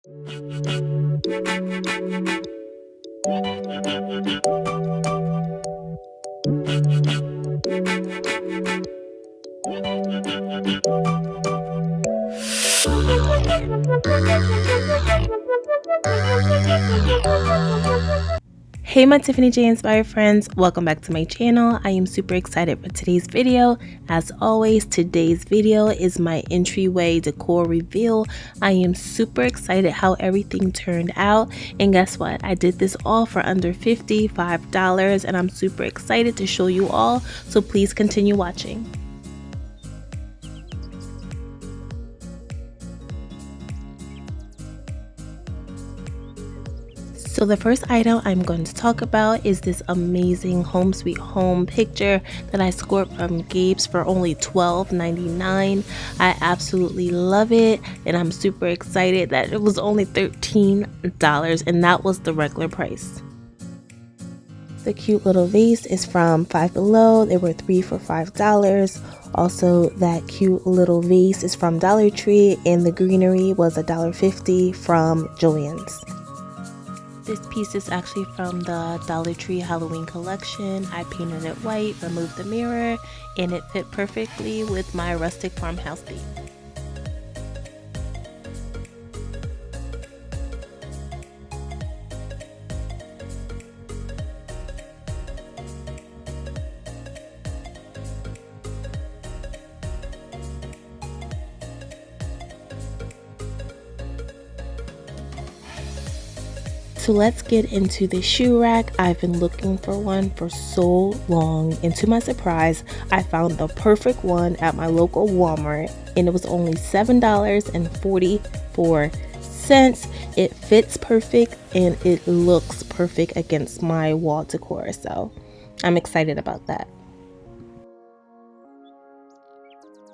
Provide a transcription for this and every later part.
Hey my Tiffany J Inspired friends, welcome back to my channel. I am super excited for today's video. As always, today's video is my entryway decor reveal. I am super excited how everything turned out, and guess what? I did this all for under $55 and I'm super excited to show you all, so please continue watching. So the first item I'm going to talk about is this amazing home sweet home picture that I scored from Gages for only $12.99. I absolutely love it, and I'm super excited that it was only $13 and that was the regular price. The cute little vase is from Five Below. They were 3 for $5. Also, that cute little vase is from Dollar Tree, and the greenery was $1.50 from Joanns. This piece is actually from the Dollar Tree Halloween collection. I painted it white, removed the mirror, and it fit perfectly with my rustic farmhouse theme. So let's get into the shoe rack. I've been looking for one for so long, and to my surprise, I found the perfect one at my local Walmart, and it was only $7.44. It fits perfect and it looks perfect against my wall decor, so I'm excited about that.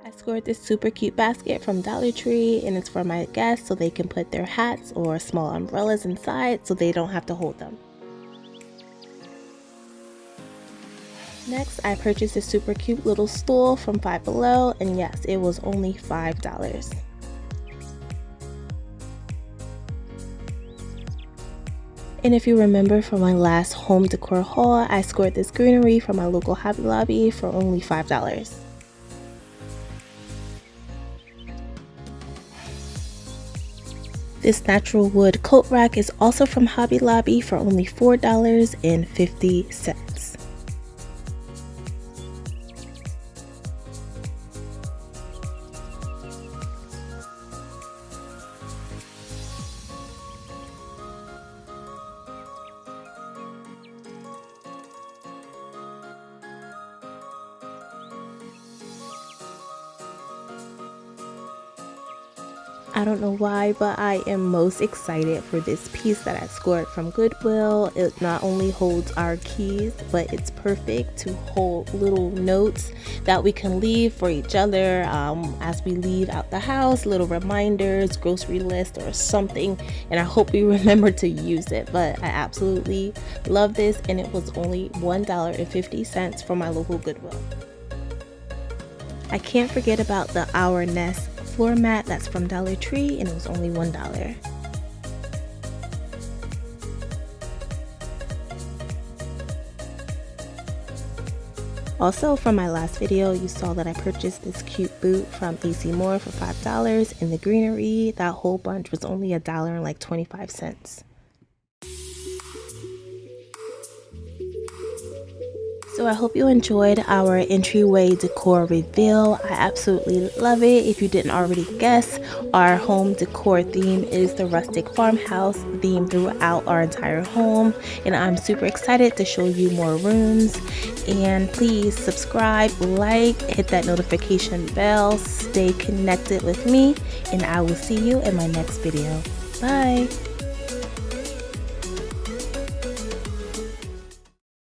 I scored this super cute basket from Dollar Tree, and it's for my guests so they can put their hats or small umbrellas inside so they don't have to hold them. Next, I purchased a super cute little stool from Five Below, and yes, it was only $5. And if you remember from my last home decor haul, I scored this greenery from my local Hobby Lobby for only $5. This natural wood coat rack is also from Hobby Lobby for only $4.50. I don't know why, but I am most excited for this piece that I scored from Goodwill. It not only holds our keys, but it's perfect to hold little notes that we can leave for each other as we leave out the house, little reminders, grocery list or something, and I hope we remember to use it. But I absolutely love this, and it was only $1.50 from my local Goodwill. I can't forget about the Our Nest floor mat that's from Dollar Tree, and it was only $1. Also, from my last video, you saw that I purchased this cute boot from AC Moore for $5, and the greenery, that whole bunch was only $1.25. So I hope you enjoyed our entryway decor reveal. I absolutely love it. If you didn't already guess, our home decor theme is the rustic farmhouse theme throughout our entire home, and I'm super excited to show you more rooms. And please subscribe, like, hit that notification bell, stay connected with me, and I will see you in my next video. Bye.